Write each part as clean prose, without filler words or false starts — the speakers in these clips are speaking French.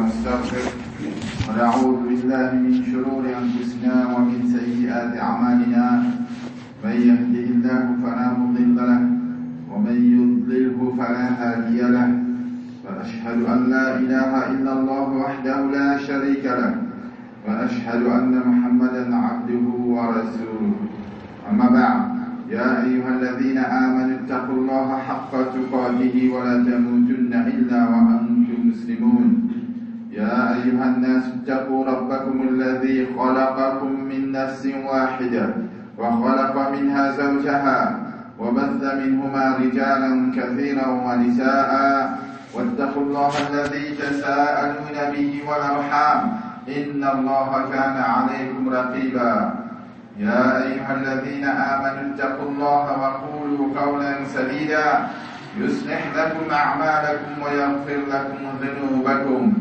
ونستغفره ونعوذ بالله من شرور أنفسنا ومن سيئات أعمالنا من يهده الله فلا مضل له ومن يضلله فلا هادي له وأشهد أن لا إله إلا الله وحده لا شريك له وأشهد أن محمدا عبده ورسوله أما بعد يا أيها الذين آمنوا اتقوا الله حق تقاته ولا تموتن إلا وأنتم مسلمون يا أيها الناس اتقوا ربكم الذي خلقكم من نفس واحدة وخلق منها زوجها وبث منهما رجالا كثيرا ونساء واتقوا الله الذي تساءلون به والأرحام إن الله كان عليكم رقيبا يا أيها الذين آمنوا اتقوا الله وقولوا قولا سديدا يصلح لكم أعمالكم ويغفر لكم ذنوبكم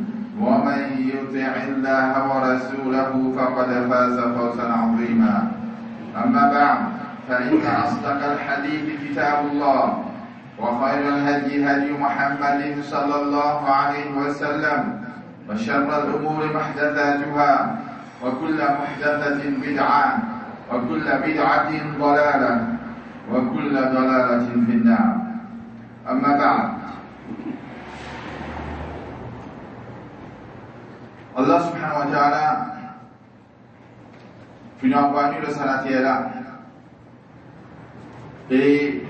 ومن يطع الله ورسوله فقد فاز فوزا عظيما أما بعد فإن أصدق الحديث كتاب الله وخير الهدي هدي محمد صلى الله عليه وسلم وشر الأمور محدثاتها وكل محدثة بدعة وكل بدعة ضلالة وكل ضلالة في النار أما بعد Allah subhanahu wa ta'ala finit envoyer nous sur la terre et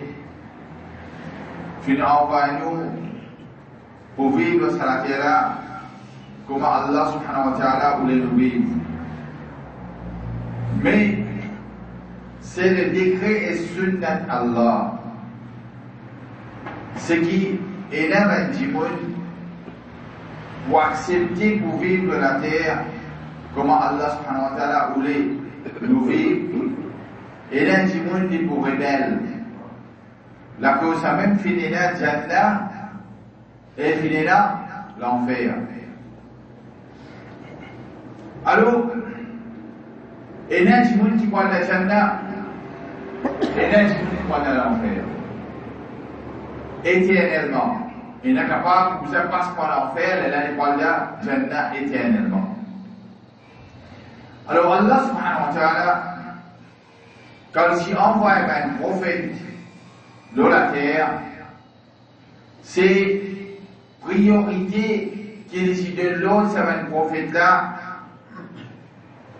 finit envoyer nous pour vivre sur la terre comment Allah subhanahu wa ta'ala voulait nous vivre. Mais c'est le décret et sunnat Allah. Ce qui est là maintenant pour accepter pour vivre la terre comment Allah subhanahu wa ta'ala voulait nous vivre. Et là maintenant dit pour rebelle. La cause a même fini là Jannah et fini là l'enfer. Alors, et là du monde qui parle de la Jannah et là du monde qui parle de l'enfer éternellement. Il n'est capable de vous passer par l'enfer et là il parle de la Jannah éternellement. Alors Allah subhanahu wa ta'ala quand il envoie un prophète dans la terre, c'est priorité qu'il décide de l'autre c'est un prophète là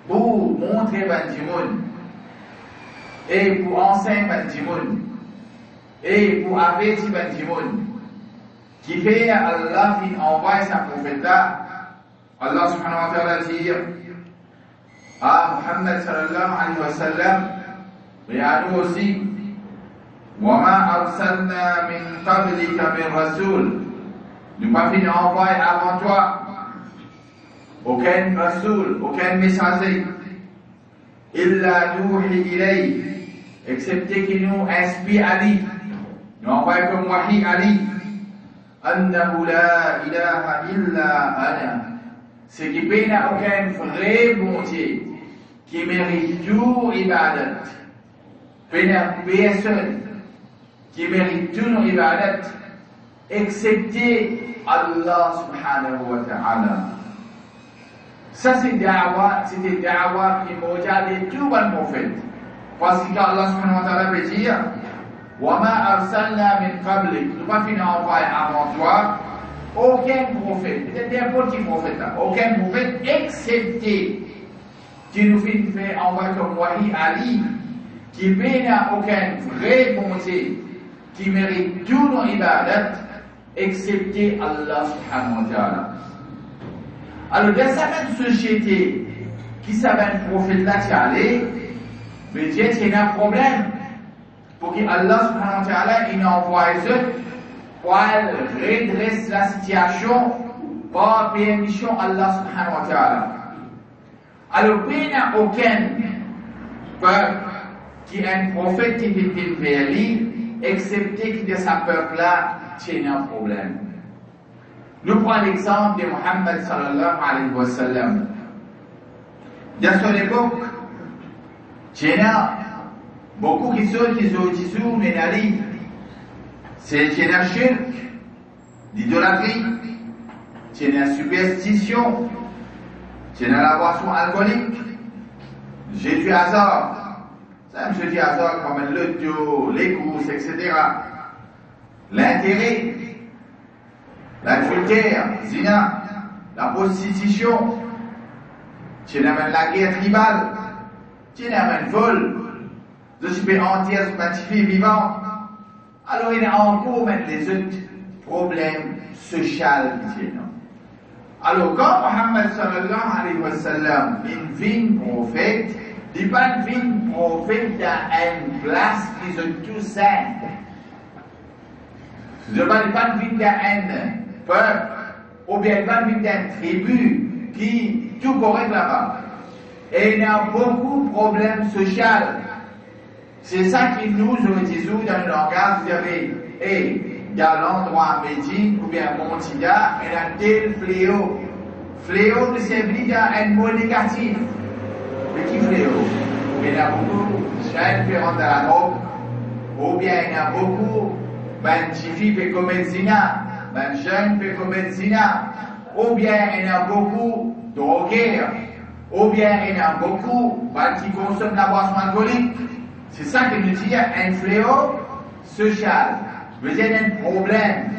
pour montrer du monde et pour enseigner du monde et pour avertir du monde qui fait Allah qui envoie sa prophète là. Allah subhanahu wa ta'ala dit à Muhammad sallallahu alayhi wa sallam et à nous aussi وَمَا أَرْسَلْنَا مِنْ قَبْلِكَ مِنْ رَسُولٍ nous pas fini envoyer avant toi aucun rasoul, aucun messager, illa nuhi ilayhi, excepté qu'il nous inspire Ali, nous envoie comme wahi Ali, annahu la ilaha illa ana, ce qui peut n'a aucun vrai bonté, qui mérite tout ibadat, peut n'a personne, qui mérite tout nos ibadat, excepté Allah subhanahu wa ta'ala. Ça c'était da'wa primordiale de tout bon prophète. Parce qu'Allah subhanahu wa ta'ala veut dire وَمَا أَرْسَلْنَا مِنْ قَبْلِكَ nous pas fini envoyer avant toi aucun prophète, peut-être n'importe qui prophète là, aucun prophète excepté qui nous fait envoyer comme wahi Ali qui n'a aucune vraie bonté qui mérite tous nos ibadats excepté Allah subhanahu wa ta'ala. Alors, dans certaines sociétés qui savent un prophète là qui allait, mais Dieu il y a un problème pour que Allah subhanahu wa ta'ala il envoie eux pour redresser la situation par permission Allah subhanahu wa ta'ala. Alors, il n'y a aucun peuple qui a un prophète qui est vers lui, excepté que de sa peuple là, il y a un problème. Nous prenons l'exemple de Muhammad sallallahu alayhi wa sallam. Dans son époque, il y a beaucoup qui sont mais c'est un shirk, l'idolâtrie, c'est une superstition, c'est la boisson alcoolique, j'ai du hasard, ça me dit hasard comme le loto, les courses, etc. L'intérêt, l'adultère, zina, la prostitution, c'est la guerre tribale, c'est le vol, je suis entière sur ma fille vivante. Alors il y a encore les autres problèmes sociaux. Alors quand Mohammed sallallahu alayhi wa sallam vient prophète, il n'est pas un prophète dans une place qui est tout simple. Il n'est pas dans un peuple, ou bien pas dans une tribu qui est tout correct là-bas. Et il y a beaucoup de problèmes sociaux. C'est ça qui nous dit dans le langage, vous avez, dans l'endroit Médine ou bien Montilla, il y a tel fléau. Fléau ne signifie un mot négatif. Mais qui fléau? Il y a beaucoup de jeunes qui rentrent dans la drogue, ou bien il y a beaucoup de filles qui commettent zina, de jeunes qui commettent zina, ou bien il y a beaucoup de drogués, ou bien il y a beaucoup qui consomment la boisson alcoolique. C'est ça que nous disons, un fléau social. Vous avez un problème.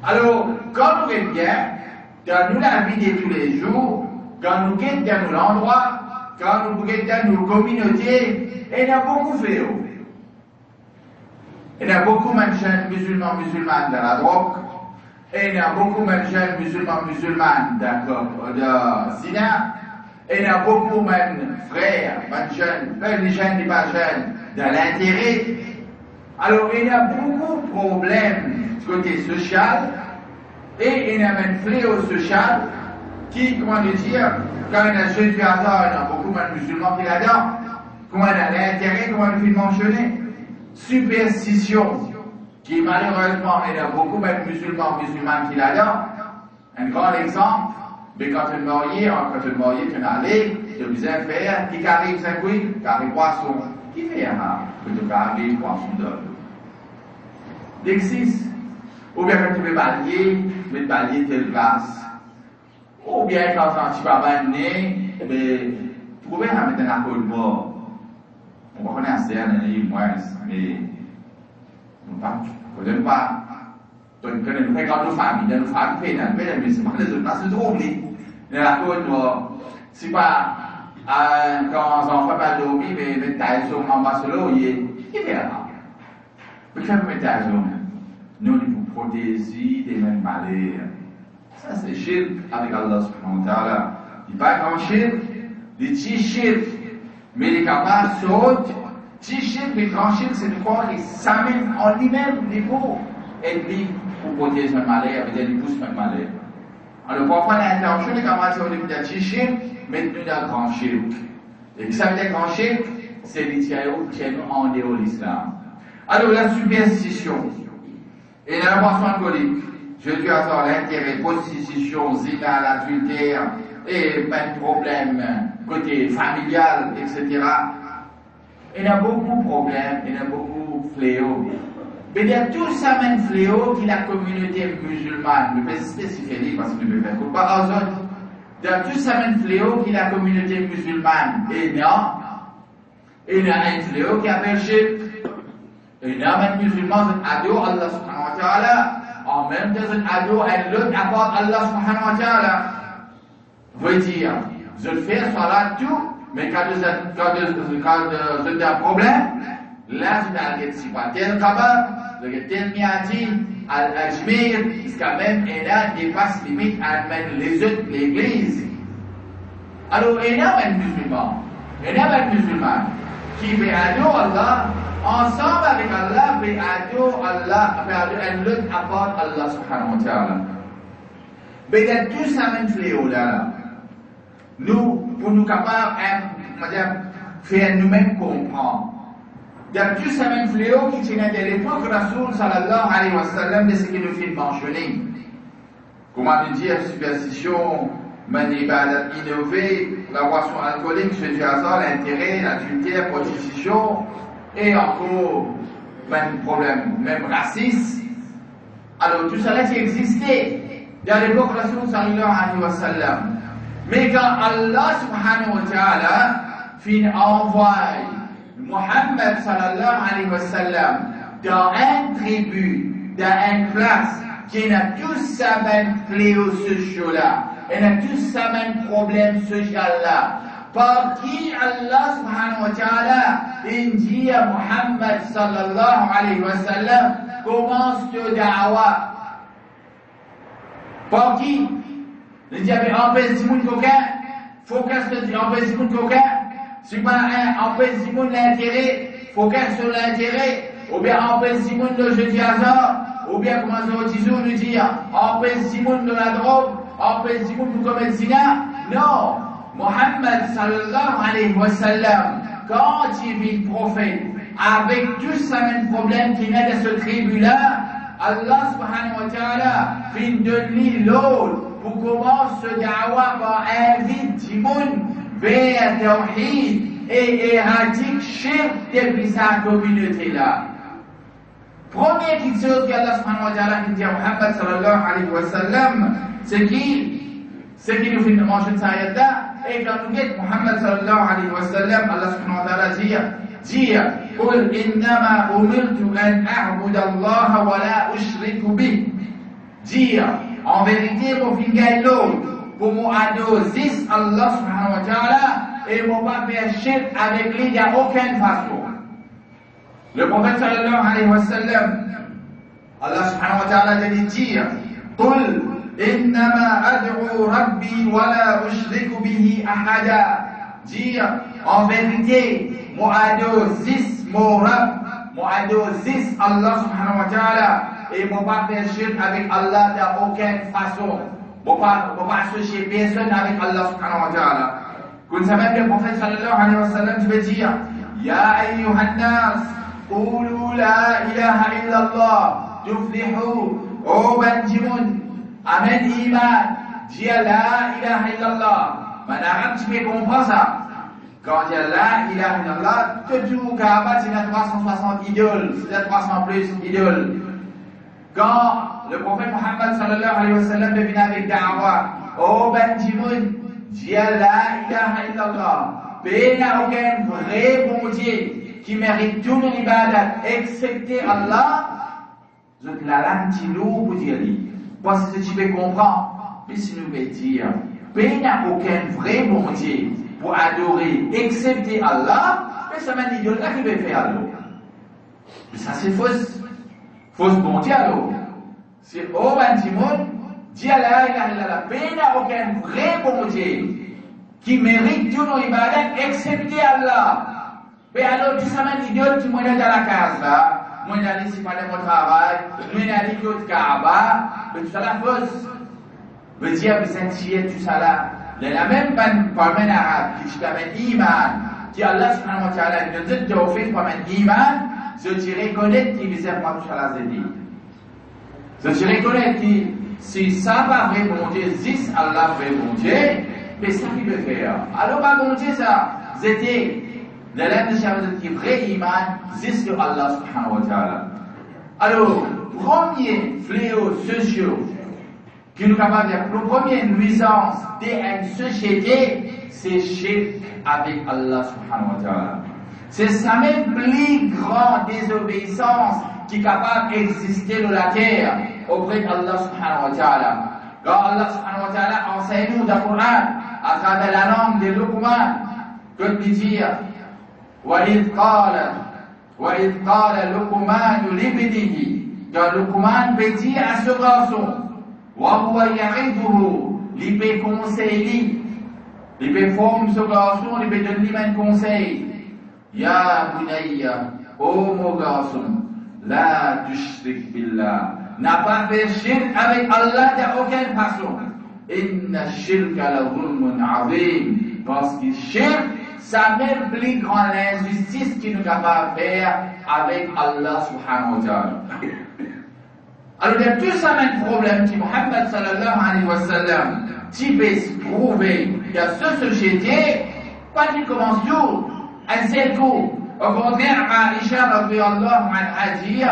Alors, quand nous sommes bien, dans nous la vie de tous les jours, quand nous sommes dans l'endroit, quand nous sommes dans nos communautés, il y a beaucoup de fléaux. Il y a beaucoup de jeunes musulmans dans la drogue, et il y a beaucoup de jeunes musulmans dans le zina, et il y a beaucoup de frères, les jeunes et pas jeunes, dans l'intérêt. Alors il y a beaucoup de problèmes du côté social, et il y a un fléau social qui, comment dire, quand il y a un jeune hasard, il y a beaucoup de musulmans qui là-dedans, comment il y a l'intérêt, comment il faut mentionner, superstition, qui malheureusement, il y a beaucoup de musulmans qui là-dedans. Un grand exemple, mais quand tu es marié, tu es allé, tu faisais faire, qui arrive 5 oui, qui arrive poisson, qui fait un que tu arrives poisson d'homme. D'existe. Ou bien quand tu veux balayer telle place. Ou bien quand tu vas balayer, tu pouvais mettre un accord de mort. On va connaître assez, mais on ne peut pas. Donc, quand nous faisons nos familles, mais c'est pas les autres places de trouver. La côte, c'est pas quand on fait pas dormir, mais t'as sur en bas sur l'eau, il est là. Mais quand vous mettez à jour, nous nous protéger des mêmes malheurs. Ça, c'est shirk avec Allah subhanahu wa ta'ala. Il n'y a pas grand shirk, des petits shirk, mais les capables sautent. Petit shirk, les grands shirk, c'est une fois qui s'amène en lui-même, les pauvres, et puis pour protéger un malheur, et puis pousse un malheur. Alors, parfois, l'intention est comment si on est d'un petit shirk, mais nous d'un grand shirk. Et puis, ça veut dire grand shirk, c'est les tiens en dehors de l'islam. Alors, la superstition et la boisson alcoolique, je dis à ça l'intérêt, prostitution, zina, l'adultère, et plein de problèmes côté familial, etc. Il y a beaucoup de problèmes, il y a beaucoup de fléaux. Mais il y a tout ça même fléau qui la communauté musulmane, je peux spécifier parce que je ne peux faire pas aux autres. Il y a tout ça même fléau qui la communauté musulmane est non. Il y a un fléau qui appelle shirk. Il y a un musulman qui adore Allah subhanahu wa ta'ala, en même temps qui adore un autre à part Allah subhanahu wa ta'ala. Veut dire, je fais salat tout, mais quand j'ai un problème, là je n'ai pas tel kabar, tel miati, al-ajmir, jusqu'à même il y a des passes limites à les autres, l'église. Alors il y a un musulman qui fait adorer Allah, ensemble avec Allah, fait adorer Allah, fait adorer un autre à part Allah subhanahu wa ta'ala. Mais il y a tout ça même fléau là. Nous, pour nous capables, faire nous-mêmes comprendre. Il y a tout ça même fléau qui tient de l'époque Rasoul sallallahu alayhi wa sallam de ce qu'il nous fait mentionner. Comment nous dire, superstition, manibadat innové, la boisson alcoolique, je dis à ça, l'intérêt, l'adultère, la prostitution, et encore, même problème, même raciste. Alors tout cela qui existait. à l'époque Rasoul sallallahu alayhi wa sallam. Mais quand Allah subhanahu wa ta'ala fin envoie Muhammad sallallahu alayhi wa sallam dans une tribu, dans une classe qui n'a tous sa même fléau social-là, et n'a tous sa même problème social-là, par qui Allah subhanahu wa ta'ala dit à Muhammad sallallahu alayhi wa sallam commence le da'wa. Par qui? Il dit en fait si moun coquin, focus en fait si moun coquin, si pas en fait si moun l'intérêt, focus sur l'intérêt, ou bien en fait si moun le jeudi hasard, ou bien comment ça nous dire en fait si moun de la drogue, en fait si moun pour commettre zina. Non, Muhammad sallallahu alayhi wa sallam, quand il vit le prophète, avec tous ces mêmes problèmes qui naissent de ce tribu-là, Allah subhanahu wa ta'ala fin donner l'eau pour commencer ce da'wa par invite Timoun vers Tawhid et éradique shirk depuis sa communauté-là. Première chose qu'Allah subhanahu wa ta'ala dit à Muhammad sallallahu alayhi wa sallam, c'est qu'il nous fait manger de sa ayat-là, et quand nous dit Muhammad sallallahu alayhi wa sallam, Allah subhanahu wa ta'ala dit قل إنما أمرت أن أعبد الله ولا أشرك به. Dire en vérité mon finger l'autre pour mon adorer Allah subhanahu wa ta'ala et mon pas faire shirk avec lui d'aucune façon. Le prophète sallallahu alayhi wa sallam, Allah subhanahu wa ta'ala dit dire قل إنما أدعو ربي ولا أشرك به أحدا. Dire en vérité mon adorer mon Rabb, mon adorer Allah subhanahu wa ta'ala et mon pas faire shirk avec Allah d'aucune façon. Mon pas associer personne avec Allah subhanahu wa ta'ala. Comme ça même le prophète sallallahu alayhi wa sallam veut dire Ya ayyuhan nas qulu la ilaha illallah tuflihu o banjimun amen iman dire la ilaha illallah. Madame tu peux comprendre ça. Quand il y a la ilaha illallah, tout Kaaba, c'est 360 idoles, c'est 300 plus idoles. Quand le prophète Muhammad sallallahu alayhi wa sallam devient avec da'wa, oh Benjimoun, dit la ilaha illallah, il n'y a aucun vrai bon Dieu qui mérite tout l'ibadat, excepté Allah, donc la langue qui loue pour dire, parce que tu peux comprendre, mais si nous veut dire, il n'y a aucun vrai bon Dieu pour adorer, excepté Allah, mais ça m'a dit, là qui veut faire alors. Mais ça c'est fausse. Fausse bon Dieu alors. C'est au Bantimon, dit la ilaha illallah, mais il n'y a aucun vrai bon Dieu qui mérite tous nos ibadats, excepté Allah. Mais alors, tu sais, man, idiot, tu m'en es dans la case là, moi d'aller si pas de mon travail, moi d'aller l'autre Kaaba, mais tout ça la fausse. Veut dire, mais c'est tout ça là. La même parmi les Arabes qui t'amène iman, qui Allah subhanahu wa ta'ala nous dit de offrir parmi iman, je dirais connaître qui visait pas tout ça là zédi. Je dirais connaître qui, si ça va vrai bon Dieu, si Allah vrai bon Dieu, mais ça qui veut faire. Alors pas bon Dieu ça, c'était l'élève de Shabbat qui vrai iman, si que Allah subhanahu wa ta'ala. Alors, premier fléau social qui nous capable de dire, la première nuisance d'une société, c'est shirk avec Allah subhanahu wa ta'ala. C'est sa même plus grande désobéissance qui est capable d'exister dans la terre auprès d'Allah subhanahu wa ta'ala. Quand Allah subhanahu wa ta'ala enseigne nous dans le Coran, à travers la langue de Luqman, que dit dire, وَإِذْ قَالَ لُقْمَانُ لِابْنِهِ, quand Luqman peut dire à ce garçon, وهو يعظه لبي conseil لبي forme ce garçon لبي donne lui un conseil يا بني ô mon garçon لا تشرك بالله n'a pas fait shirk avec Allah d'aucune façon إن الشرك لظلم عظيم parce que shirk ça même plus grande injustice qu'il nous capable de faire avec Allah subhanahu wa ta'ala. Alors, il y a tout ça même problème qui Muhammad sallallahu alayhi wa sallam, qui peut se prouver qu'il y a cette société, pas qu'il commence tout, un seul coup. Au contraire, Aisha radhiyallahu anha dit,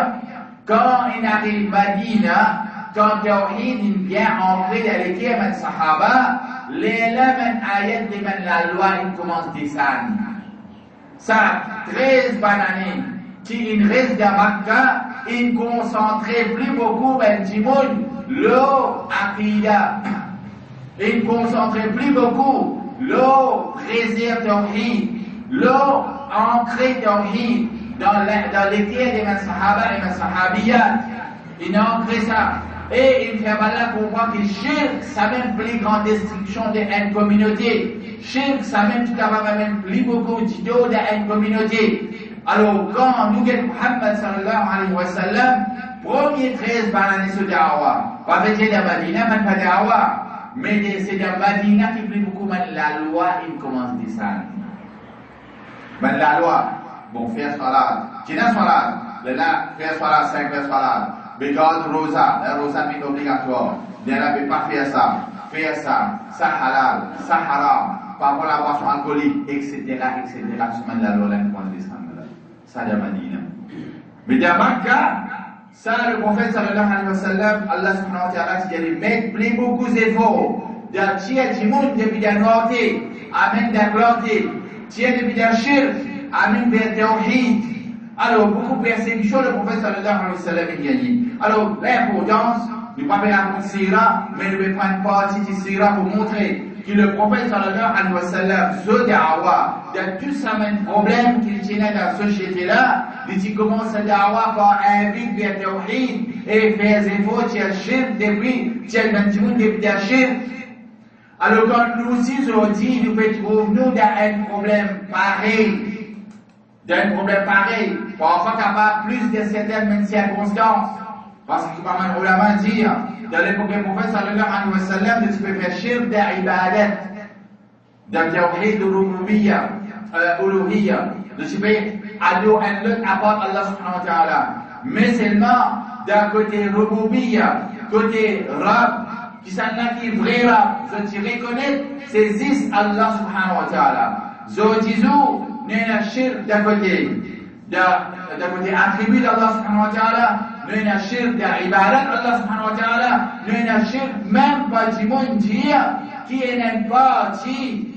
quand il arrive à Medina, quand Tawhid vient ancré dans les termes de Sahaba, les lamens ayat de la loi, il commence à descendre. Ça, 13 bananes qui restent de Makkah, ils ne concentraient plus beaucoup dans le monde, l'eau Aqidah. Ils ne concentraient plus beaucoup l'eau réserve Tawhid, l'eau ancrée Tawhid dans les terres des Sahaba et des Sahabiyat. Ils ont ancré ça. Et il fait mal pour voir que Shirk, ça même plus grande destruction d'une communauté. Shirk, ça même tout à fait même plus beaucoup d'idées d'une communauté. Alors, quand nous avons Muhammad sallallahu alayhi wa sallam, premier 13 bananes sur Dawa, pas fait de Madina, mais pas Dawa, mais c'est de Madina qui plus beaucoup, mais la loi, il commence à descendre. Mais la loi, bon, faire salat, qui n'a salat, là, faire salat, 5 faire salat. Bégarde rosa, la rosa est obligatoire. Il ne peut pas faire ça halal, ça haram, par rapport à la boisson alcoolique, etc., etc. Semaine la loi, ça de Madina. Mais dans Makkah, ça, le prophète sallallahu alayhi wa sallam, Allah subhanahu wa ta'ala, il dit, mettre plus beaucoup d'efforts, de tirer du monde depuis la noirté, amen d'accorder, tirer depuis la shirk, amen vers Tawhid. Alors, beaucoup de persécutions, le prophète sallallahu alayhi wa sallam est gagné. Alors, l'importance, nous ne pouvons pas raconter Sira, mais nous devons prendre partie de Sira pour montrer que le prophète sallallahu alayhi wa sallam, ce da'wa, de tout ça, même problème qu'il tenait dans la société-là, il commence à da'wa par invite vers Tawhid et faire des efforts, tu as shirk depuis, tu as le monde depuis la shirk. Alors, quand nous aussi, aujourd'hui, nous pouvons trouver dans un problème pareil. D'un problème pareil, parfois capable plus de certaines circonstances. Parce que pas mal ulama dire, dans l'époque du prophète sallallahu alayhi wa sallam, tu peux faire shirk d'ibadat, de tawhid uluhiyya, tu peux adorer un autre à part Allah subhanahu wa ta'ala. Mais seulement d'un côté rububiyya, côté rab, qui s'en a qui est vrai rab, tu reconnais, c'est juste Allah subhanahu wa ta'ala. Zotizou, n'est shirk d'un côté attribut d'Allah subhanahu wa ta'ala, n'est shirk d'ibadat Allah subhanahu wa ta'ala, n'est shirk même pas du monde dire qui est une partie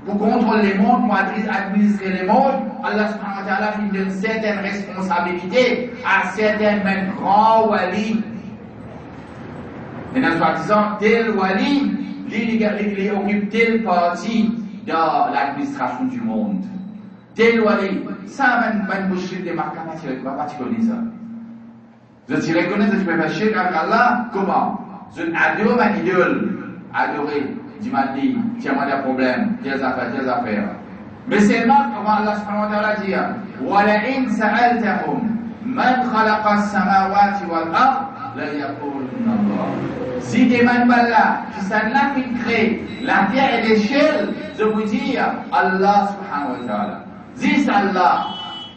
pour contrôler les mondes, pour administrer les mondes. Allah subhanahu wa ta'ala il donne certaines responsabilités à certains même grands wali. Et en soi-disant, tel wali, il occupe telle partie dans l'administration du monde. Tel wali, ça même boucher des marques tu connais ça. Je te reconnais que tu peux faire shirk avec Allah, comment? Je adore ma idole, adorer, tu m'as dit, tu as des problèmes, tes affaires. Mais seulement, comment Allah subhanahu wa ta'ala dit, وَلَئِنْ سَأَلْتَهُمْ مَنْ خَلَقَ السَّمَاوَاتِ وَالْأَرْضِ لَيَقُولُنَّ اللَّهُ. Si des manbala qui sont là qui créent la terre et les cieux, je vous dis Allah subhanahu wa ta'ala. Dis Allah,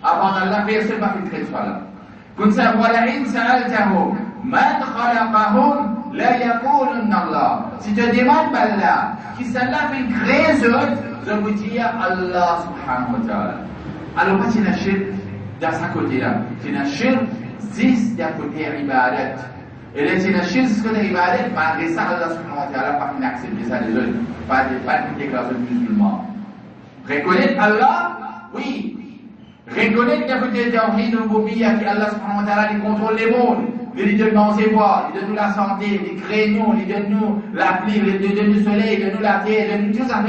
avant Allah, personne ne va créer soit là. Comme ça, voilà, in sa'altahum, man khalaqahum, la yaqulunna Allah. Si tu demandes Allah, qui sont là qui créent eux, je vous dis Allah subhanahu wa ta'ala. Alors, pas tu n'as shirk dans ce côté-là. Tu n'as shirk, dis d'un côté ibadat. Et les shirk, ce côté ibadat, malgré ça, Allah subhanahu wa ta'ala, pas accepter ça des autres. Pas une déclaration musulman. Reconnaître Allah, oui. Reconnaître d'un côté tawhid rububiyya qui Allah subhanahu wa ta'ala, il contrôle les mondes. Il donne manger boire, il donne nous la santé, il crée nous, il donne nous la pluie, il donne nous le soleil, il donne nous la terre, il donne nous tout ça.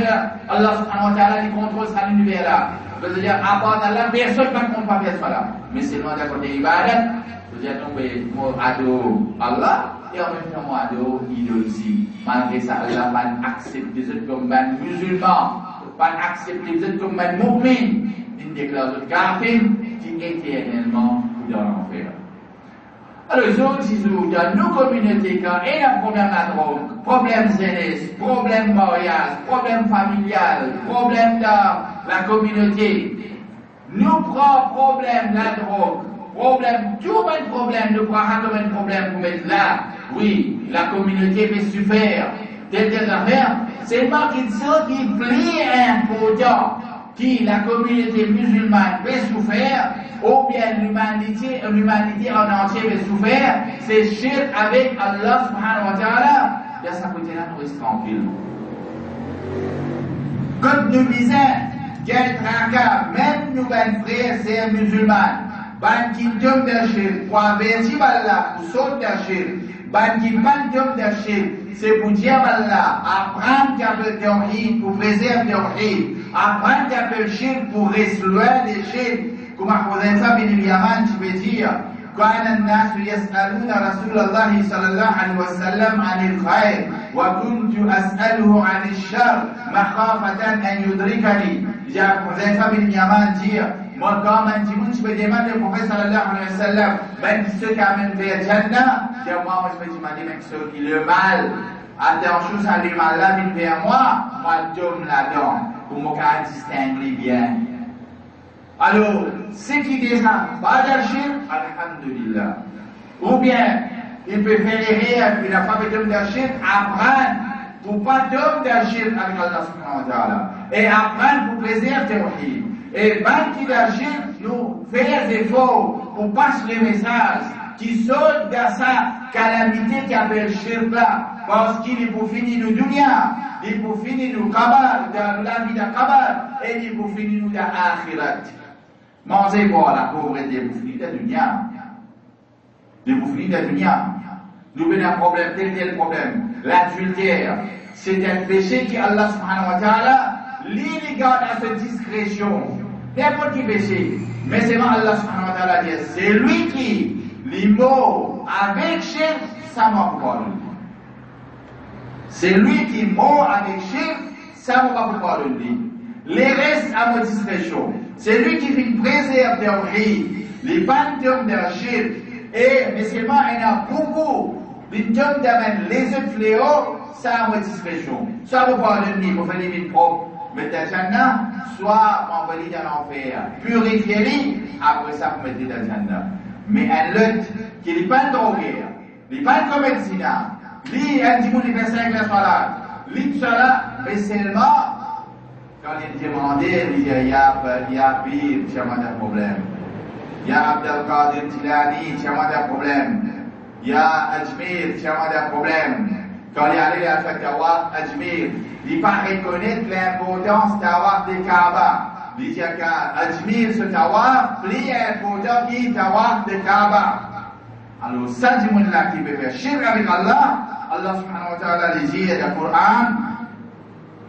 Allah subhanahu wa ta'ala, il contrôle ça l'univers-là. C'est-à-dire, à part d'Allah, personne ne va pas faire ça là. Mais seulement d'un côté ibadat, c'est-à-dire, nous adorons Allah, et en même temps, nous adorons l'idole aussi. Malgré ça, Allah va accepter les autres comme un musulman, va accepter les autres comme un mu'min, une déclaration de kafir qui est éternellement dans l'enfer. Alors, les autres, dans nos communautés, quand il y a un problème à drogue, problème jeunesse, problème mariage, problème familial, problème dans la communauté, nous prenons problème la drogue, problème, tout un problème, nous prenons comme un problème pour mettre là. Oui, la communauté peut souffrir, telle affaire, c'est pas qu'il soit qui plie important, qui la communauté musulmane peut souffrir, ou bien l'humanité en entier va souffrir, c'est shirk avec Allah subhanahu wa ta'ala, bien ça peut être nous reste tranquille. Quand nous disons, quel tracas, même nous, ben frères, c'est musulmans, ban qui tombe de shirk, pour avertir Allah, pour sauter de shirk, ban qui tombe de shirk, c'est pour dire Allah, apprendre qu'il y a le tawhid, pour préserver le tawhid, apprendre qu'il y a le shirk, pour résoudre les shirk, comme Hudhayfa bin Yaman, tu peux dire, كان الناس يسألون رسول الله صلى الله عليه وسلم عن الخير وكنت أسأله عن الشر مخافة أن يدركني. Hudhayfa bin Yaman dire, moi quand un petit monde je me demande le prophète sallallahu alayhi wa sallam, même ceux qui amènent vers Jannah, moi je me demande même ceux qui le mal, attention ça le mal là vient vers moi je tombe là-dedans, pour me distinguer bien. Alors, ceux qui déjà pas d'archives, alhamdulillah. Ou bien, il peut faire rire, il n'a pas besoin d'archives, apprendre pour pas d'homme d'archives avec Allah subhanahu wa ta'ala. Et apprendre pour préserver tawhid. Et banque d'archives, nous faire des efforts pour passer les messages qui sautent dans sa calamité qui appelle shirk là. Parce qu'il est pour finir nous dunya, il est pour finir nous kabar, dans la vie de kabar, et il est pour finir nous dans l'akhirat. Manger quoi la pauvreté, vous finissez la dunya. Vous finissez la dunya. Nous avons un problème, tel problème. L'adultère, c'est un péché qui Allah subhanahu wa ta'ala l'illégale à sa discrétion. N'importe qui péché. Mais c'est moi Allah subhanahu wa ta'ala dit, c'est lui qui, les mots avec shirk, ça m'a pas lui. C'est lui qui mort avec shirk, ça m'a pas lui. Les restes à ma discrétion. C'est lui qui fait préserver les pantômes de shirk. Et, mais seulement, il y a beaucoup de tomes d'amène les autres fléaux, ça à ma discrétion. Soit vous parlez de lui pour faire les vies propres, mais dans Jannah, soit m'envoyer dans l'enfer, purifier-les, après ça, vous mettez dans Jannah. Mais un lot qui n'est pas drogué, il n'est pas comme zina, lui, un petit peu de 25 la salade, lui, tout ça, mais seulement, quand il demandait, il disait, il y a pire, j'ai moins de problème. Il y a Abdel Qadir Tilani, j'ai moins de problème. Il y a Ajmir, j'ai moins de problème. Quand il est allé à Fatawa, Ajmir, il ne pas reconnaître l'importance d'avoir des Kaaba. Il dit qu'Ajmir, ce Tawaf, plus important qu'il Tawaf de Kaaba. Alors, ça, du monde là qui peut faire shirk avec Allah, Allah subhanahu wa ta'ala dit dans le Coran,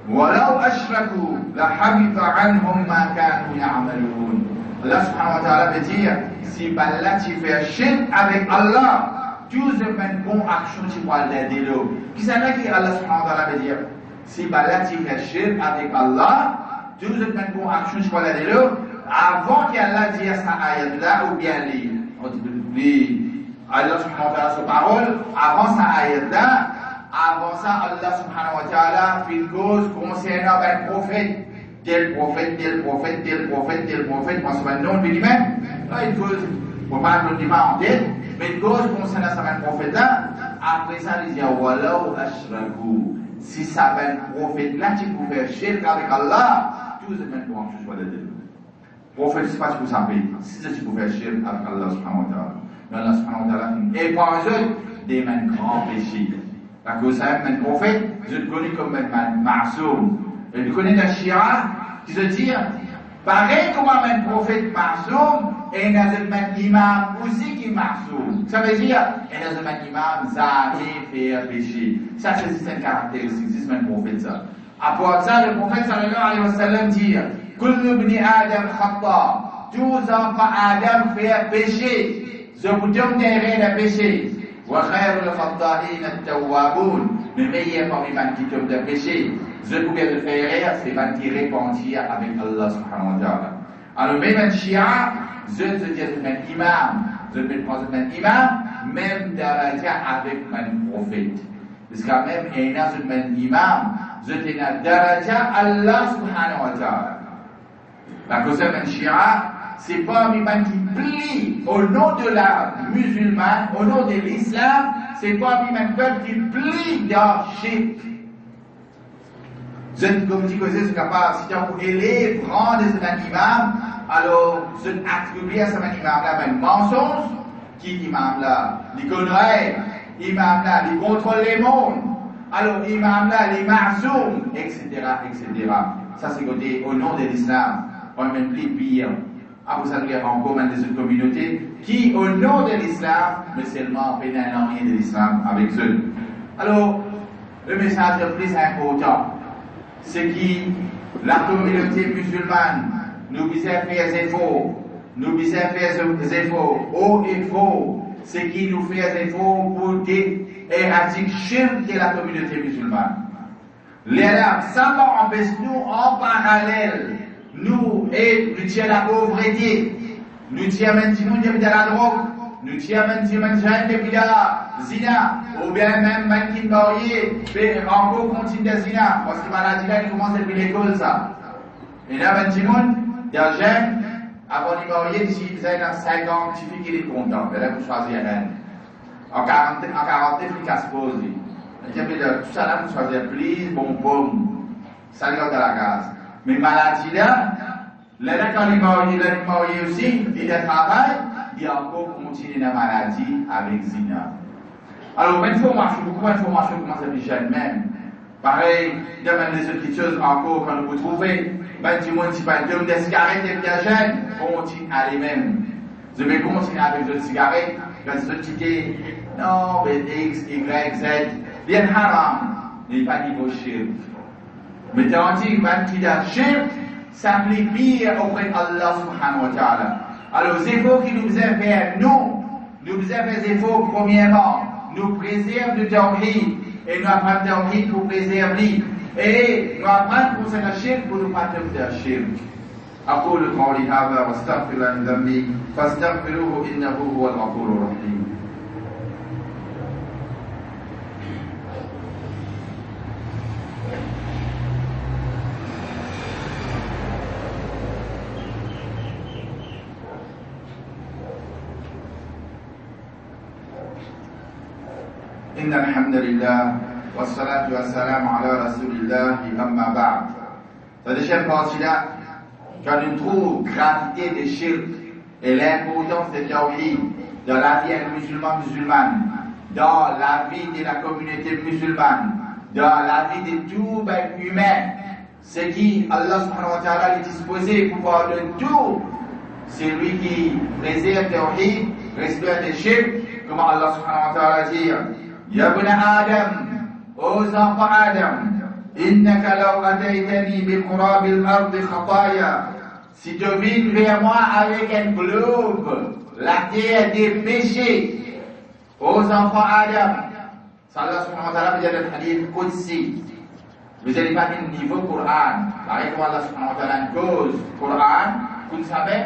ولو أشركوا لحبط عنهم ما كانوا يعملون. Allah subhanahu wa ta'ala veut dire, si là tu fais shirk avec Allah, tout ce même bon action tu vas l'aider là. Qui c'est là qui Allah subhanahu wa ta'ala veut dire, si là tu fais shirk avec Allah, tout ce même bon action tu vas l'aider là, avant qu'Allah dise sa ayat là, ou bien Allah subhanahu wa ta'ala sa parole, avant sa ayat là, avant ça, Allah subhanahu wa ta'ala fait une cause concernant un prophète, tel prophète, tel prophète, tel prophète, tel prophète, moi c'est un nom de lui-même. Là, une cause, pour pas le dire en tête, mais une cause concernant ce prophète là, après ça, il dit, voilà, ashraku. Si ça va un prophète là, tu peux faire shirk avec Allah, tout ce même pour que je sois là dedans. Prophète, c'est pas ce que ça fait. Si tu peux faire shirk avec Allah subhanahu wa ta'ala. Mais Allah subhanahu wa ta'ala, et par eux, des mêmes grands péchés. Parce que ça, un prophète, je le connais comme un Ma'soum. Je le connais d'un Shia qui se dit, pareil comme un prophète Ma'soum, et un imam aussi qui est Ma'soum. Ça veut dire, un imam jamais fait un péché. Ça, c'est une caractéristique, c'est un prophète ça. Après ça, le prophète sallallahu alayhi wa sallam dit, Kullu ibn Adam khata, tous enfants Adam fait un péché. Je vous donne des règles à péché. وخير الخطائين التوابون. Le meilleur parmi les qui tombent de péché, je pouvais le faire, c'est les qui repentir avec Allah subhanahu wa ta'ala. Alors, même un Shia, je te dis un imam, je peux prendre un imam, même daraja avec un prophète. Parce que même un imam, je te dis un daraja Allah subhanahu wa ta'ala. La cause d'un Shia, c'est pas un imam qui plie au nom de la musulmane, au nom de l'islam, c'est pas un imam qui plie dans shirk. Je ne comme dis que c'est capable, si tu as élève, prendre un imam, alors se attribuer à ce même imam-là un mensonge, qui imam-là, il connaît, imam-là, il contrôle les mondes, alors imam-là, il ma'soum, etc., etc. Ça c'est côté au nom de l'islam, on est même plus pire. Vous savez encore même des autres communautés qui, au nom de l'islam, mais seulement pénètrent rien de l'islam avec eux. Alors, le message le plus important, c'est que la communauté musulmane nous vise à faire des efforts, nous vise à faire des efforts haut et faux, c'est qui nous fait des efforts pour éradiquer shirk de la communauté musulmane. Ça va empêcher nous en parallèle. Nous tiens la pauvreté, nous tiens maintenant de la drogue, nous tiens maintenant de la zina, ou bien même qui marié, encore continue de zina, parce que la maladie là, il commence depuis l'école ça. Et là maintenant, il y a des jeunes, avant de marier, d'ici vous avez 5 ans, il suffit qu'il est content, et là vous choisissez un. En 40, il casse pause. Tout ça là, vous choisissez plus, bon pomme, ça vient de la gaz. Mais maladie là, quand il marié aussi, il travaille, il a encore continué la maladie avec zina. Alors, beaucoup d'informations commencent à venir même. Pareil, il y a même des autres choses encore quand vous trouvez. Du municipal, de cigarettes et bien jeunes, continue à les mêmes. Je vais continuer avec les cigarettes, quand je quitte, non, X, Y, Z, bien haram, n'est pas niveau shirk. Mais t'as dit, même qui a shirk, s'applique bien auprès d'Allah subhanahu wa ta'ala. Alors, les efforts qui nous a fait, nous avons des efforts, premièrement, nous préservent du tawhid, et nous apprenons le tawhid pour préserver, et nous apprenons pour le shirk, pour nous pas tomber dans le shirk. أقول قولي هذا واستغفر الله من ذنبي فاستغفروه إنه هو الغفور الرحيم. إن الحمد لله والصلاة والسلام على رسول الله أما بعد. فدشان فاصلة quand on trouve gravité des shirk et l'importance des tawhid dans la vie musulmane, dans la vie de la communauté musulmane, dans la vie de tout humain, c'est qui Allah subhanahu wa ta'ala est disposé pour voir de tout. C'est lui qui préserve le tawhid, respecte les shirk, comme Allah subhanahu wa ta'ala dit, Ya bna Adam, ô enfants Adam, innaka law ataytani bi qurabil ardi khataya. Si tu viens vers moi avec un globe, la terre des péchés, aux enfants Adam, ça Allah subhanahu wa ta'ala veut dire le hadith Qudsi. Vous n'allez pas dire niveau Coran. Par exemple, Allah subhanahu wa ta'ala une cause Coran, vous savez,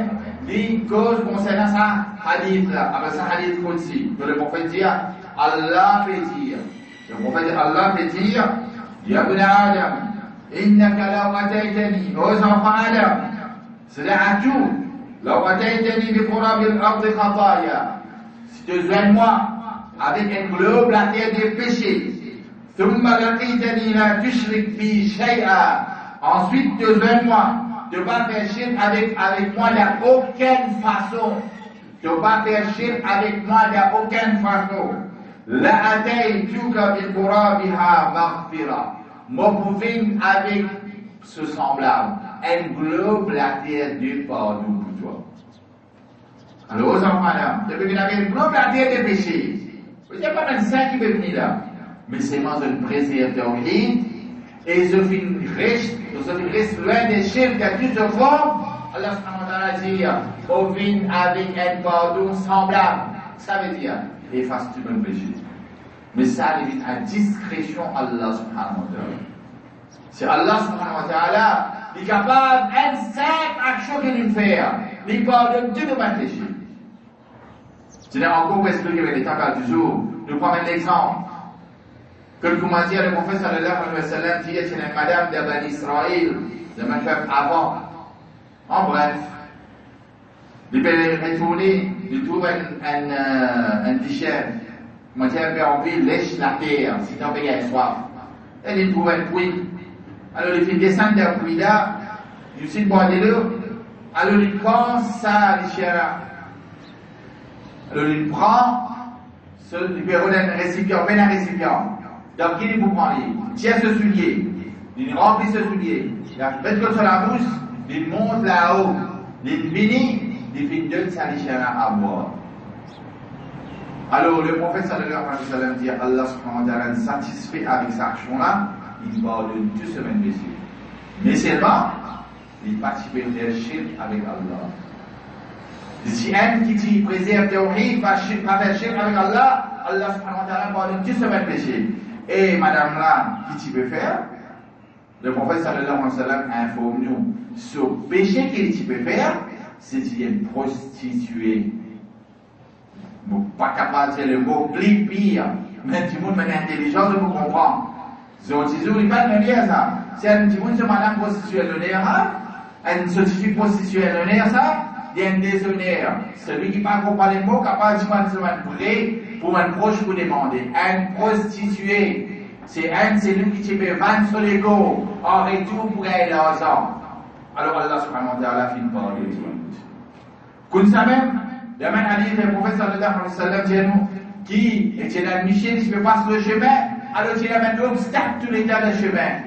dit cause concernant ça hadith là, avec ça hadith Qudsi. Que le prophète dit, Allah peut dire. Le prophète dit, Allah peut dire, Ya bna Adam, innaka law ataytani, aux enfants Adam, c'est à tout. لو أتيتني بقراب الأرض خطايا, si tu viens moi avec un globe la terre des péchés, ثم لقيتني لا تشرك بي شيئا, ensuite tu viens moi, tu vas faire shirk avec moi d'aucune façon, tu vas faire shirk avec moi d'aucune façon. لأتيتك بقرابها مغفرة, moi pouvais avec ce semblable, un globe la terre du pardon pour toi. Alors, aux enfants là, tu peux venir avec un globe la terre des péchés. Il n'y a pas même ça qui peut venir là. Mais c'est moi je préserve ton lit, et je reste loin des chiffres de toute forme. Allah subhanahu wa ta'ala dit, au vin avec un pardon semblable. Ça veut dire, efface tout mon péché. Mais ça évite à discrétion Allah subhanahu wa ta'ala. C'est Allah subhanahu wa ta'ala qui est capable d'une simple action qu'il nous fait. Il pardonne tout nos péchés. Je n'ai encore pas expliqué avec les temps du jour. Nous prenons l'exemple. Que le commandant le prophète sallallahu alayhi wa sallam dit c'est une madame de Bani Israël, de ma femme avant. En bref, il peut retourner, il trouve un t-shirt. Moi, j'ai envie de lèche la terre, si t'en veux soif. Et il trouve un puits. Alors, il fait descendre d'un puits là, il dit boire de l'eau. alors il prend ça, alors il prend, il peut un récipient, un récipient. Donc il vous prend, il tient ce soulier, il remplit ce soulier, il a fait que sur la bouche, il monte là-haut, il finit, il finit de sa à boire. Alors le prophète sallallahu alayhi wa sallam dit Allah subhanahu wa ta'ala satisfait avec sa action-là, il pardonne 2 semaines de péché. Mais seulement, il participe à faire shirk avec Allah. Si un qui préserve théorie, pas faire shirk avec Allah, Allah subhanahu wa ta'ala pardonne 2 semaines de péché. Et madame là, qui tu peux faire? Le prophète sallallahu alayhi wa sallam informe nous sur le péché qu'il peut faire, c'est qu'il est une prostituée. Bon, pas capable de dire le mot plus pire, mais tout le monde est intelligent de vous comprendre. Donc, si vous ne pas me dire ça, si un petit monde se madame prostituée l'honneur, un certificat prostituée l'honneur, ça, il y a un déshonneur. Celui qui ne parle pas les mots, capable de se vrai pour un proche vous demander. Un prostitué, c'est celui qui te fait vendre sur l'ego en retour pour gagner l'argent. Alors, Allah subhanahu wa ta'ala finit par le dire. Comme ça même, il y a un hadith du prophète sallallahu alayhi wa sallam qui est admiché, qui peut passer le chemin, alors il y a un obstacle tout l'état du chemin.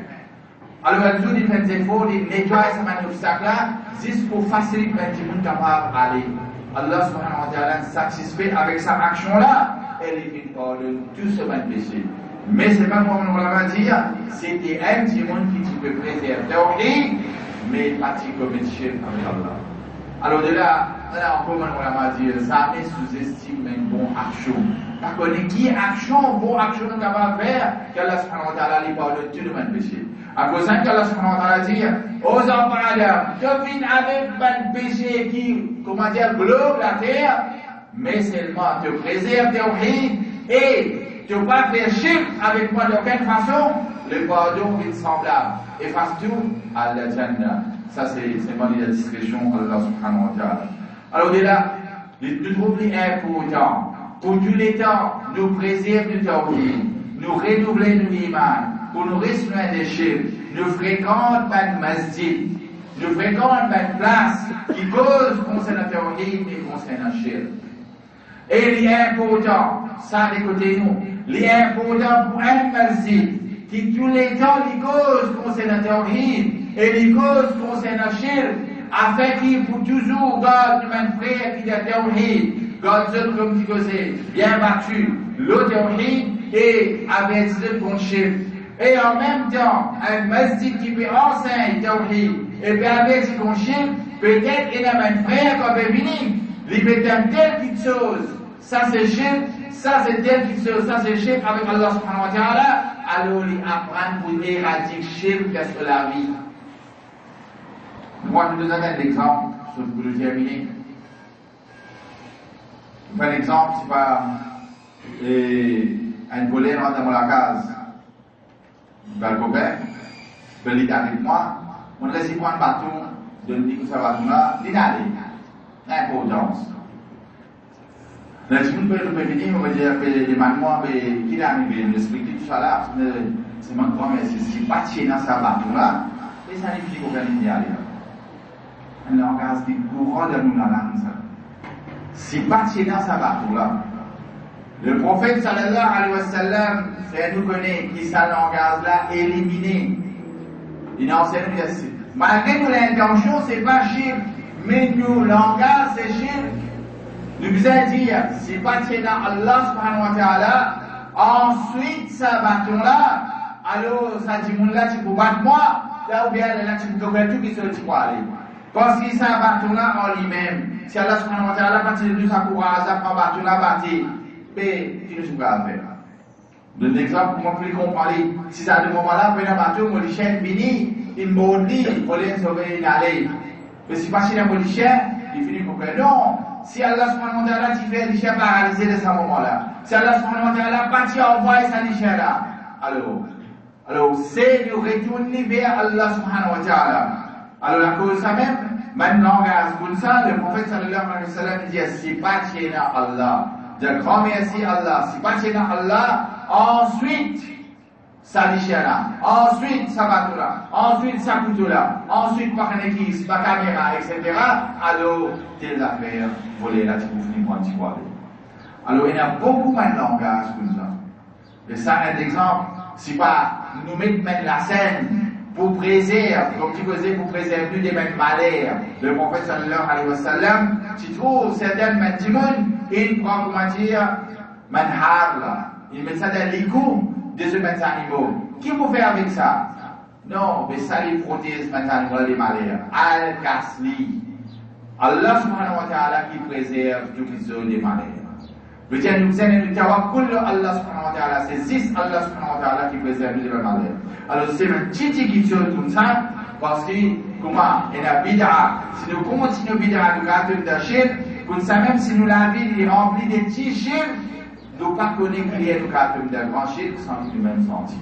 Alors il fait des efforts, il nettoie ce obstacle-là, juste pour faciliter le petit monde capable d'aller. Allah subhanahu wa ta'ala satisfait avec sa action-là, et il finit par tout ce mal péché. Mais c'est pas comme on l'a dit, c'était un petit monde qui peut préserver, mais pas qui commet shirk avec Allah. Alors de là, encore on l'a dit, jamais sous-estime une bonne action. Parce qu'on qui action, bonne action nous capable de faire, qu'Allah subhanahu wa ta'ala lui pardonne tout le mal péché. À cause qu'Allah subhanahu wa ta'ala dit, aux enfants d'Adam, devine avec un péché qui, comment dire, globe la terre, mais seulement te préserve théorie et ne pas faire shirk avec moi d'aucune façon, le pardon est semblable. Efface tout à la Jannah. Ça, c'est la discrétion d'Allah subhanahu wa ta'ala. Alors, de là, nous trouvons important, pour tous les temps, nous préserver le tawhid, nous renouveler nos iman, pour nous restreindre des shirk, nous fréquentons une masjid, nous fréquentons une place qui cause concernant le tawhid et concernant le shirk. Et il est important, ça de côté nous, il est important pour un masjid qui tous les temps les causes concernant le tawhid et les causes concernant le shirk, afin qu'il pour toujours garde un frère qui a tawhid, garde ceux comme dit bien battu, le tawhid et avec ceux qu'on shirk. Et en même temps, un masjid qui peut enseigner tawhid et puis avec ce qu'on shirk, peut-être il y a un frère qui peut venir, il peut être telle petite chose, ça c'est shirk, ça c'est telle petite chose, ça c'est shirk avec Allah subhanahu wa ta'ala, alors il apprend pour éradiquer shirk sur la vie. Moi, je vous donne un exemple, pour le terminer. Un exemple, c'est pas un volet rentre dans la case. Le copain, il est avec moi, on laisse prendre un bâton, de me dire que ça va là, il est allé. L'importance. Là, si vous pouvez venir, on va dire que les mamans, il est arrivé, on explique tout ça là, c'est mon grand, mais si pas tirer dans sa bâton là, et ça signifie qu'on va y aller. Un langage du courant de nous la langue. Si pas tirer dans sa bâton là, le prophète sallallahu alayhi wa sallam fait nous connaître qui sa langage là éliminé. Il enseigne ici. Malgré nous l'intention, c'est pas shirk, mais nous langage c'est shirk. Nous devons dire, si pas tirer dans Allah subhanahu wa ta'ala, ensuite ça bâton là, alors ça dit mon là tu peux battre moi, là ou bien là tu peux faire tout qui se dit quoi aller. Parce que ça bâton là en lui-même, si Allah subhanahu wa ta'ala quand il nous a courage, ça prend bâton là bâti. Mais tu ne sais pas faire. D'un exemple, pour moi, plus comprendre, si ça de moment-là, après un bateau, mon chien fini, il m'a dit, il fallait sauver d'aller. Mais si pas chez mon chien, il finit pour faire non. Si Allah subhanahu wa ta'ala, tu fais le chien paralysé de ce moment-là. Si Allah subhanahu wa ta'ala, pas tu envoies ça le chien là. Alors, c'est de retourner vers Allah subhanahu wa ta'ala. Alors, à cause de ça même, maintenant, comme ça, le prophète sallallahu alayhi wa sallam dit, c'est pas tu Allah. De grand merci Allah. Si pas chez Allah, ensuite, Sadishana, ensuite Sabatula, ensuite Sakutula, ensuite Pakanekis, Pakamera, etc. Alors, telle affaire, voler là, tu peux finir quand tu vois. Alors, il y a beaucoup de langage comme ça. Et ça, un exemple, si pas nous mettons la scène pour préserver, comme tu faisais, pour préserver des mêmes malheurs. Le prophète sallallahu alayhi wa sallam, tu trouves certaines mentimoun, il prend, comment dire, manhar là, il met ça dans les coups des animaux. Qui peut faire avec ça? Non, mais ça les protège maintenant les malheurs. Al-Kasli. Allah subhanahu wa ta'ala qui préserve tous les autres des malheurs. Le tien nous aide nous tawakkul Allah subhanahu wa ta'ala. C'est 6 Allah subhanahu wa ta'ala qui préserve les malheurs. Alors c'est un petit question comme ça, parce que comment il y a bid'a. Si nous continuons bid'a nous gâtons de shirk, comme ça même si nous la vie est remplie de petits shirk, nous ne pas connaître qu'il y a nous gâtons de grand shirk sans nous-mêmes sentir.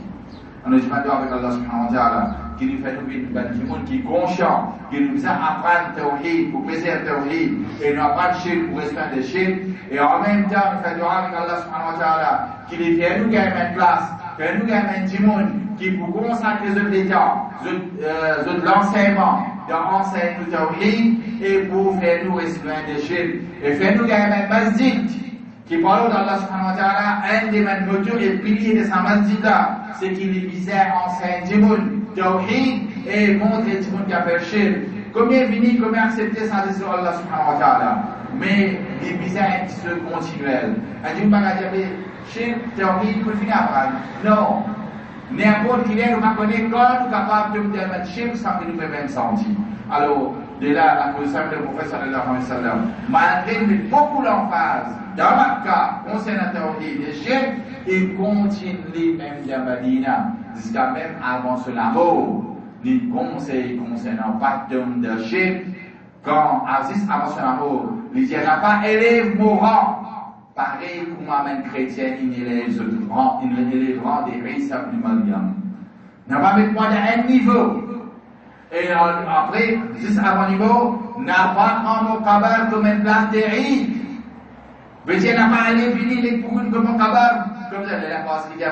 Alors je m'adore avec Allah subhanahu wa ta'ala qui nous fait nous monde qui est conscient, qui nous apprend le tawhid pour préserver le tawhid et nous apprend le shirk pour rester le shirk et en même temps nous fait dua avec Allah subhanahu wa ta'ala qui nous fait nous gagner une place, que nous gagnons du monde qui pour consacrer l'État, l'enseignement d'enseigner le tawhid et pour faire nous rester loin de shirk et faire nous gagner un masjid qui parle d'Allah subhanahu wa ta'ala, un des moteurs et piliers de sa masjid là, c'est qu'il est visé à enseigner du monde, tawhid, et montrer du monde qui a fait shirk. Combien venir, combien accepter sans dire Allah subhanahu wa ta'ala. Mais il est visé à un petit peu continuel. Un jour, il dire, shirk, tawhid, pour finir après. Non. N'importe qui est, nous connaît quand nous sommes capables de mettre shirk sans que nous pouvons même sentir. Alors, de là, à cause de le prophète sallallahu alayhi wa sallam, malgré beaucoup d'emphase, dans Makkah, concernant le tawhid et shirk, il continue même dans Medina, jusqu'à même avant son amour, les conseils concernant pas de shirk, quand Aziz avant son amour, il n'y a pas élève mourant, pareil comme un chrétien, il élève des Isa ibn Maryam. Il n'a pas mis moi à un niveau. Et après, juste avant niveau, n'a pas prendre Kabar comme une place d'Eid. Mais il n'a pas allé venir les poules comme un Kabar. Comme ça, la pense qu'il y a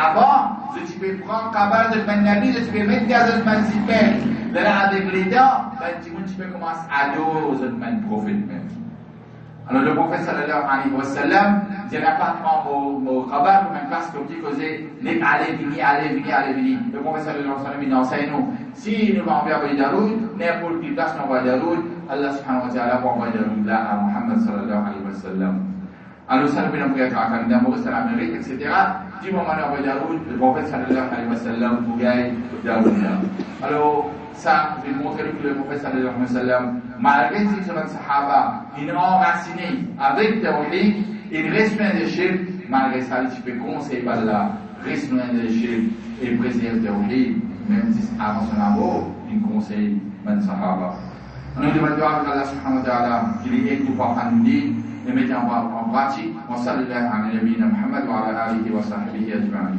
avant, si tu peux prendre Kabar de Nabi, si tu peux mettre gaz de Mansipel. Là, avec les dents, tu peux commencer à adorer le prophète même. Alors le prophète sallallahu alayhi wa sallam, il n'a pas prendre au Kabar comme une place comme tu faisais, allez venir. Le prophète sallallahu alayhi wa sallam, il enseigne nous. Si nous allons envoyer Daroud, n'importe quelle place nous envoie Daroud, Allah subhanahu wa ta'ala va envoyer Daroud là à Muhammad sallallahu alayhi wa sallam. Alors ça nous vient à Karakam d'amour, c'est la mérite, etc. Du moment où on envoie Daroud, le prophète sallallahu alayhi wa sallam pour gagner Daroud là. Alors ça, je vais montrer que le prophète sallallahu alayhi wa sallam, malgré ces sahaba, il est enraciné avec Tawhid, il reste loin de shirk, malgré ça, il peut conseiller Allah, reste loin de shirk et préserve Tawhid. Même si avant son amour, il conseille même Sahaba. Nous demandons à Allah subhanahu wa ta'ala qu'il aide nous par nous dire et mettre en pratique. Wa sallallahu ala nabiyyina Muhammad wa ala alihi wa sahbihi ajma'in.